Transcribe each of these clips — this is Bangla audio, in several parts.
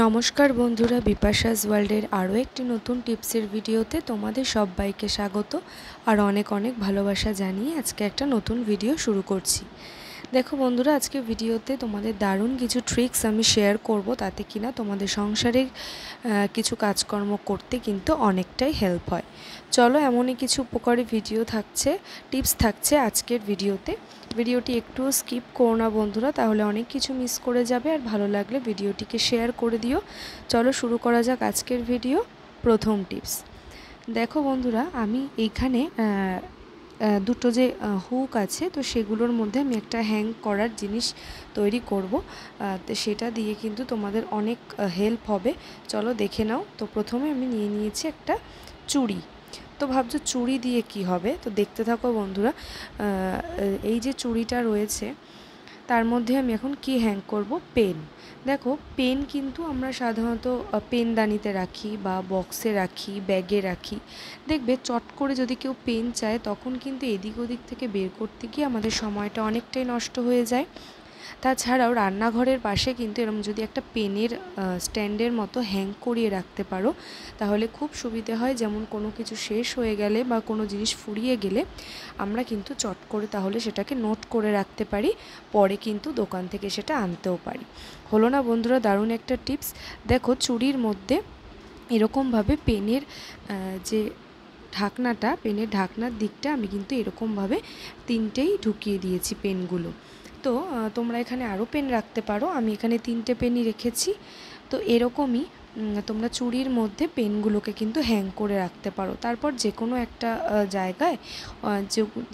নমস্কার বন্ধুরা, বিপাশাস ওয়ার্ল্ডের আরও একটি নতুন টিপসের ভিডিওতে তোমাদের সবাইকে স্বাগত আর অনেক অনেক ভালোবাসা জানিয়ে আজকে একটা নতুন ভিডিও শুরু করছি। দেখো বন্ধুরা, আজকে ভিডিওতে তোমাদের দারুণ কিছু ট্রিক্স আমি শেয়ার করব, তাতে কিনা তোমাদের সংসারের কিছু কাজকর্ম করতে কিন্তু অনেকটাই হেল্প হয়। চলো, এমনই কিছু উপকারী ভিডিও থাকছে, টিপস থাকছে আজকের ভিডিওতে। ভিডিওটি একটু স্কিপ করো না বন্ধুরা, তাহলে অনেক কিছু মিস করে যাবে। আর ভালো লাগলে ভিডিওটিকে শেয়ার করে দিও। চলো শুরু করা যাক আজকের ভিডিও। প্রথম টিপস দেখো বন্ধুরা, আমি এইখানে দুটো যে হুক আছে, তো সেগুলোর মধ্যে আমি একটা হ্যাং করার জিনিস তৈরি করব। তো সেটা দিয়ে কিন্তু তোমাদের অনেক হেল্প হবে। চলো দেখে নাও। তো প্রথমে আমি নিয়ে নিয়েছি একটা চুড়ি। তো ভাবছো চুড়ি দিয়ে কি হবে, তো দেখতে থাকো বন্ধুরা। এই যে চুড়িটা রয়েছে তার মধ্যে আমি এখন কি হ্যাং করব, পেন। দেখো, পেন কিন্তু আমরা সাধারণত পেনদানিতে রাখি বা বক্সে রাখি, ব্যাগে রাখি। দেখবে চট করে যদি কেউ পেন চায়, তখন কিন্তু এদিক ওদিক থেকে বের করতে গিয়ে আমাদের সময়টা অনেকটাই নষ্ট হয়ে যায়। তাছাড়াও রান্নাঘরের পাশে কিন্তু এরকম যদি একটা পেনের স্ট্যান্ডের মতো হ্যাং করিয়ে রাখতে পারো, তাহলে খুব সুবিধে হয়। যেমন কোনো কিছু শেষ হয়ে গেলে বা কোনো জিনিস ফুরিয়ে গেলে আমরা কিন্তু চট করে তাহলে সেটাকে নোট করে রাখতে পারি, পরে কিন্তু দোকান থেকে সেটা আনতেও পারি। হলো না বন্ধুরা দারুণ একটা টিপস? দেখো, চুড়ির মধ্যে এরকমভাবে পেনের যে ঢাকনাটা, পেনের ঢাকনার দিকটা আমি কিন্তু এরকমভাবে তিনটেই ঢুকিয়ে দিয়েছি পেনগুলো। তো তোমরা এখানে আরও পেন রাখতে পারো, আমি এখানে 3টে পেনই রেখেছি। তো এরকমই তোমরা চুড়ির মধ্যে পেনগুলোকে কিন্তু হ্যাং করে রাখতে পারো। তারপর যে কোনো একটা জায়গায়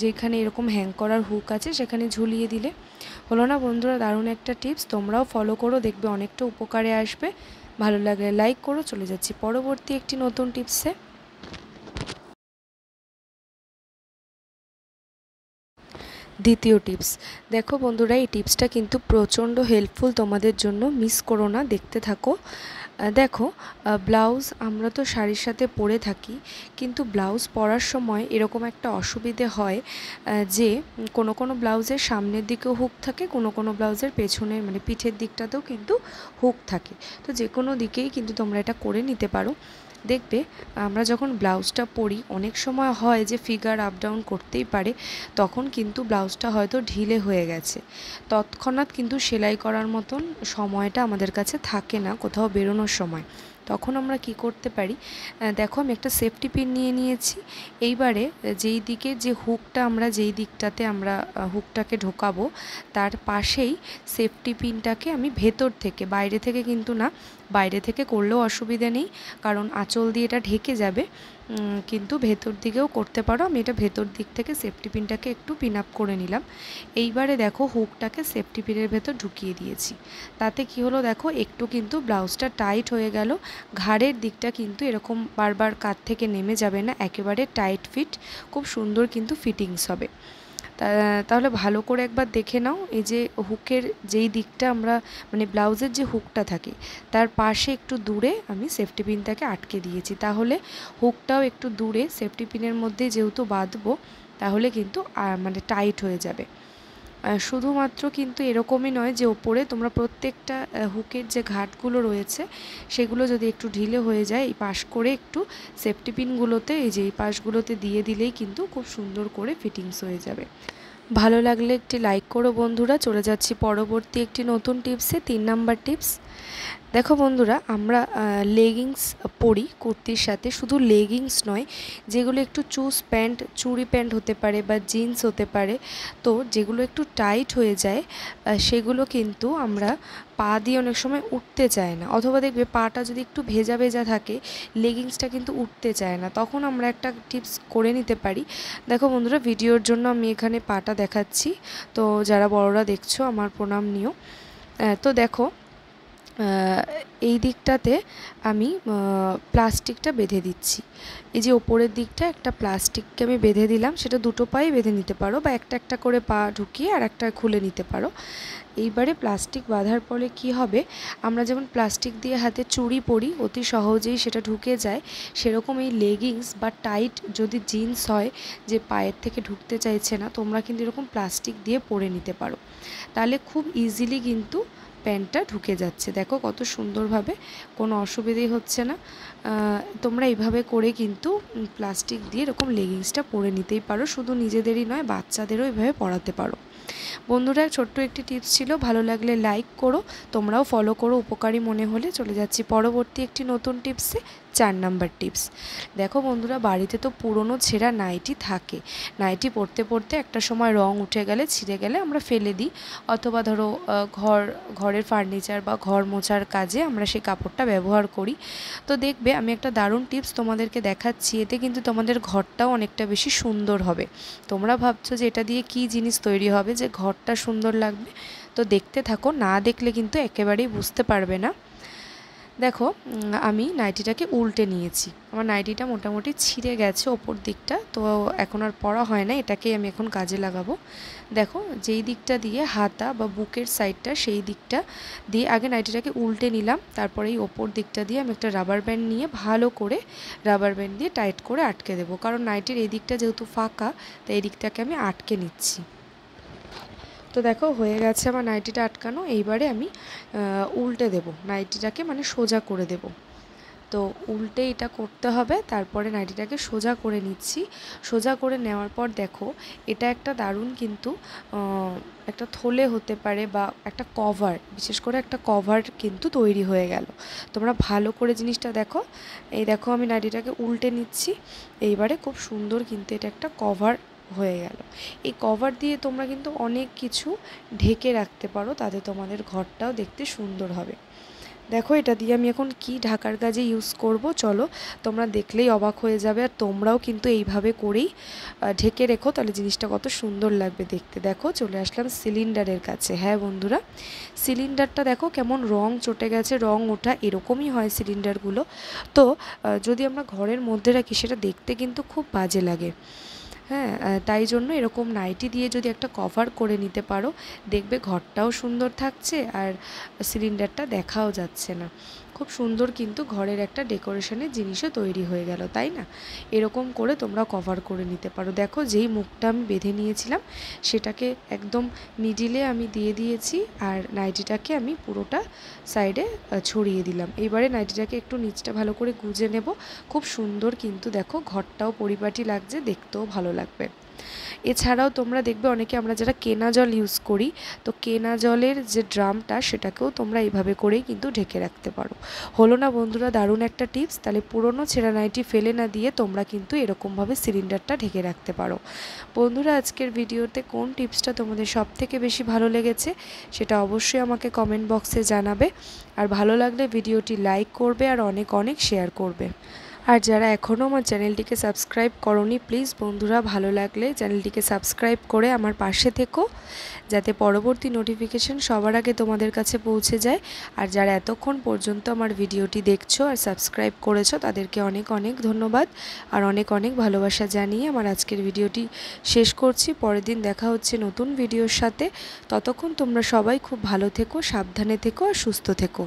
যেখানে এরকম হ্যাং করার হুক আছে সেখানে ঝুলিয়ে দিলে। হলো না বন্ধুরা দারুণ একটা টিপস? তোমরাও ফলো করো, দেখবে অনেকটা উপকারে আসবে। ভালো লাগলে লাইক করো। চলে যাচ্ছি পরবর্তী একটি নতুন টিপসে। দ্বিতীয় টিপস দেখো বন্ধুরা, এই টিপসটা কিন্তু প্রচণ্ড হেল্পফুল তোমাদের জন্য, মিস করো না, দেখতে থাকো। দেখো, ব্লাউজ আমরা তো শাড়ির সাথে পরে থাকি, কিন্তু ব্লাউজ পরার সময় এরকম একটা অসুবিধে হয় যে কোনো কোনো ব্লাউজের সামনের দিকেও হুক থাকে, কোনো কোনো ব্লাউজের পেছনের মানে পিঠের দিকটাতেও কিন্তু হুক থাকে। তো যে কোনো দিকেই কিন্তু তোমরা এটা করে নিতে পারো। দেখবে আমরা যখন ব্লাউজটা পরি অনেক সময় হয় যে ফিগার আপ ডাউন করতেই পারে, তখন কিন্তু ব্লাউজটা হয়তো ঢিলে হয়ে গেছে। তৎক্ষণাৎ কিন্তু সেলাই করার মতন সময়টা আমাদের কাছে থাকে না কোথাও বেরোনোর সময়। তখন আমরা কি করতে পারি, দেখো আমি একটা সেফটি পিন নিয়ে নিয়েছি। এইবারে যেই দিকে যে হুকটা আমরা যেই দিকটাতে আমরা হুকটাকে ঢোকাবো, তার পাশেই সেফটি পিনটাকে আমি ভেতর থেকে, বাইরে থেকে কিন্তু না, বাইরে থেকে করলেও অসুবিধে নেই কারণ আঁচল দিয়ে এটা ঢেকে যাবে, কিন্তু ভেতর দিকেও করতে পারো। আমি এটা ভেতর দিক থেকে সেফটি পিনটাকে একটু পিন আপ করে নিলাম। এইবারে দেখো হুকটাকে সেফটি পিনের ভেতর ঢুকিয়ে দিয়েছি। তাতে কি হলো দেখো, একটু কিন্তু ব্লাউজটা টাইট হয়ে গেল। ঘাড়ের দিকটা কিন্তু এরকম বারবার কাঁধ থেকে নেমে যাবে না, একেবারে টাইট ফিট, খুব সুন্দর কিন্তু ফিটিংস হবে। তাহলে ভালো করে একবার দেখে নাও। এই যে হুকের যেই দিকটা আমরা মানে ব্লাউজের যে হুকটা থাকে তার পাশে একটু দূরে আমি সেফটি পিনটাকে আটকে দিয়েছি, তাহলে হুকটাও একটু দূরে সেফটি পিনের মধ্যে যেহেতু বাঁধবো, তাহলে কিন্তু মানে টাইট হয়ে যাবে। শুধুমাত্র কিন্তু এরকমই নয় যে ওপরে তোমরা প্রত্যেকটা হুকের যে ঘাটগুলো রয়েছে সেগুলো যদি একটু ঢিলে হয়ে যায়, এই পাশ করে একটু সেফটি পিনগুলোতে, এই যে এই পাশগুলোতে দিয়ে দিলেই কিন্তু খুব সুন্দর করে ফিটিংস হয়ে যাবে। ভালো লাগলে একটি লাইক করো বন্ধুরা। চলে যাচ্ছি পরবর্তী একটি নতুন টিপসে। 3 নাম্বার টিপস দেখো বন্ধুরা, আমরা লেগিংস পরি কুর্তির সাথে, শুধু লেগিংস নয়, যেগুলো একটু চুজ প্যান্ট, চুড়ি প্যান্ট হতে পারে বা জিন্স হতে পারে, তো যেগুলো একটু টাইট হয়ে যায় সেগুলো কিন্তু আমরা পা দিয়ে অনেক সময় উঠতে চায় না, অথবা দেখবে পাটা যদি একটু ভেজা ভেজা থাকে লেগিংসটা কিন্তু উঠতে চায় না, তখন আমরা একটা টিপস করে নিতে পারি। দেখো বন্ধুরা, ভিডিওর জন্য আমি এখানে পাটা দেখাচ্ছি, তো যারা বড়রা দেখছো আমার প্রণাম নিও। তো দেখো, এই দিকটাতে আমি প্লাস্টিকটা বেঁধে দিচ্ছি। এই যে ওপরের দিকটা একটা প্লাস্টিককে আমি বেঁধে দিলাম, সেটা দুটো পায়ে বেঁধে নিতে পারো বা একটা একটা করে পা ঢুকিয়ে আর একটা খুলে নিতে পারো। এইবারে প্লাস্টিক বাঁধার ফলে কি হবে, আমরা যেমন প্লাস্টিক দিয়ে হাতে চুড়ি পরি অতি সহজেই সেটা ঢুকে যায়, সেরকম এই লেগিংস বা টাইট যদি জিন্স হয় যে পায়ের থেকে ঢুকতে চাইছে না, তোমরা কিন্তু এরকম প্লাস্টিক দিয়ে পরে নিতে পারো। তাহলে খুব ইজিলি কিন্তু প্যান্টটা ঢুকে যাচ্ছে। দেখো কত সুন্দরভাবে, কোনো অসুবিধেই হচ্ছে না। তোমরা এইভাবে করে কিন্তু প্লাস্টিক দিয়ে এরকম লেগিংসটা পরে নিতেই পারো, শুধু নিজেদেরই নয় বাচ্চাদেরও এইভাবে পরাতে পারো। বন্ধুরা ছোট্ট একটি টিপস ছিল, ভালো লাগলে লাইক করো, তোমরাও ফলো করো, উপকারী মনে হলে। চলে যাচ্ছি পরবর্তী একটি নতুন টিপসে, 4 নাম্বার টিপস। দেখো বন্ধুরা, বাড়িতে তো পুরনো ছেঁড়া নাইটি থাকে, নাইটি পরতে পরতে একটা সময় রং উঠে গেলে, ছিঁড়ে গেলে আমরা ফেলে দিই, অথবা ধরো ঘরের ফার্নিচার বা ঘর মোছার কাজে আমরা সেই কাপড়টা ব্যবহার করি। তো দেখবে আমি একটা দারুণ টিপস তোমাদেরকে দেখাচ্ছি, এতে কিন্তু তোমাদের ঘরটাও অনেকটা বেশি সুন্দর হবে। তোমরা ভাবছো যে এটা দিয়ে কী জিনিস তৈরি হবে যে ঘরটা সুন্দর লাগবে, তো দেখতে থাকো, না দেখলে কিন্তু একেবারেই বুঝতে পারবে না। দেখো আমি নাইটিটাকে উল্টে নিয়েছি, আমার নাইটিটা মোটামুটি ছিঁড়ে গেছে ওপর দিকটা, তো এখন আর পরা হয় না, এটাকেই আমি এখন কাজে লাগাবো। দেখো যেই দিকটা দিয়ে হাতা বা বুকের সাইডটা, সেই দিকটা দিয়ে আগে নাইটিটাকে উল্টে নিলাম, তারপরে এই ওপর দিকটা দিয়ে আমি একটা রাবার ব্যান্ড নিয়ে ভালো করে রাবার ব্যান্ড দিয়ে টাইট করে আটকে দেবো, কারণ নাইটির এই দিকটা যেহেতু ফাঁকা, তাই এই দিকটাকে আমি আটকে নিচ্ছি। তো দেখো হয়ে গেছে আমার নাইটিটা আটকানো, এইবারে আমি উল্টে দেব নাইটিটাকে, মানে সোজা করে দেব। তো উল্টে এটা করতে হবে, তারপরে নাইটিটাকে সোজা করে নিচ্ছি। সোজা করে নেওয়ার পর দেখো এটা একটা দারুণ কিন্তু একটা থলে হতে পারে বা একটা কভার, বিশেষ করে একটা কভার কিন্তু তৈরি হয়ে গেল। তোমরা ভালো করে জিনিসটা দেখো, এই দেখো আমি নাইটিটাকে উল্টে নিচ্ছি, এইবারে খুব সুন্দর কিন্তু এটা একটা কভার হয়ে গেল। এই কভার দিয়ে তোমরা কিন্তু অনেক কিছু ঢেকে রাখতে পারো, তাতে তোমাদের ঘরটাও দেখতে সুন্দর হবে। দেখো এটা দিয়ে আমি এখন কি ঢাকার কাজে ইউজ করব, চলো তোমরা দেখলেই অবাক হয়ে যাবে, আর তোমরাও কিন্তু এইভাবে করেই ঢেকে রেখো, তাহলে জিনিসটা কত সুন্দর লাগবে দেখতে। দেখো চলে আসলাম সিলিন্ডারের কাছে। হ্যাঁ বন্ধুরা, সিলিন্ডারটা দেখো কেমন রং চটে গেছে, রং ওঠা এরকমই হয় সিলিন্ডারগুলো। তো যদি আমরা ঘরের মধ্যে রাখি সেটা দেখতে কিন্তু খুব বাজে লাগে। হ্যাঁ, তাই জন্য এরকম নাইটি দিয়ে যদি একটা কভার করে নিতে পারো, দেখবে ঘরটাও সুন্দর থাকছে আর সিলিন্ডারটা দেখাও যাচ্ছে না। খুব সুন্দর কিন্তু ঘরের একটা ডেকোরেশনের জিনিসও তৈরি হয়ে গেল, তাই না? এরকম করে তোমরা কভার করে নিতে পারো। দেখো যেই মুখটা আমি বেঁধে নিয়েছিলাম সেটাকে একদম মিডিলে আমি দিয়ে দিয়েছি, আর নাইটিটাকে আমি পুরোটা সাইডে ছড়িয়ে দিলাম। এবারে নাইটিটাকে একটু নিচটা ভালো করে গুজে নেব। খুব সুন্দর কিন্তু দেখো ঘরটাও পরিপাটি লাগছে, দেখতেও ভালো লাগবে। এছাড়াও তোমরা দেখবে অনেকে আমরা যারা কেনা জল ইউজ করি, তো কেনা জলের যে ড্রামটা সেটাকেও তোমরা এইভাবে করেই কিন্তু ঢেকে রাখতে পারো। হলো না বন্ধুরা দারুণ একটা টিপস? তাহলে পুরনো ছেঁড়া নাইটি ফেলে না দিয়ে তোমরা কিন্তু এরকমভাবে সিলিন্ডারটা ঢেকে রাখতে পারো। বন্ধুরা আজকের ভিডিওতে কোন টিপসটা তোমাদের সবথেকে বেশি ভালো লেগেছে সেটা অবশ্যই আমাকে কমেন্ট বক্সে জানাবে, আর ভালো লাগলে ভিডিওটি লাইক করবে আর অনেক অনেক শেয়ার করবে। আর যারা এখনও আমার চ্যানেলটিকে সাবস্ক্রাইব করোনি, প্লিজ বন্ধুরা ভালো লাগলে চ্যানেলটিকে সাবস্ক্রাইব করে আমার পাশে থেকো, যাতে পরবর্তী নোটিফিকেশান সবার আগে তোমাদের কাছে পৌঁছে যায়। আর যারা এতক্ষণ পর্যন্ত আমার ভিডিওটি দেখছো আর সাবস্ক্রাইব করেছো, তাদেরকে অনেক অনেক ধন্যবাদ আর অনেক অনেক ভালোবাসা জানিয়ে আমার আজকের ভিডিওটি শেষ করছি। পরের দিন দেখা হচ্ছে নতুন ভিডিওর সাথে। ততক্ষণ তোমরা সবাই খুব ভালো থেকো, সাবধানে থেকো আর সুস্থ থেকো।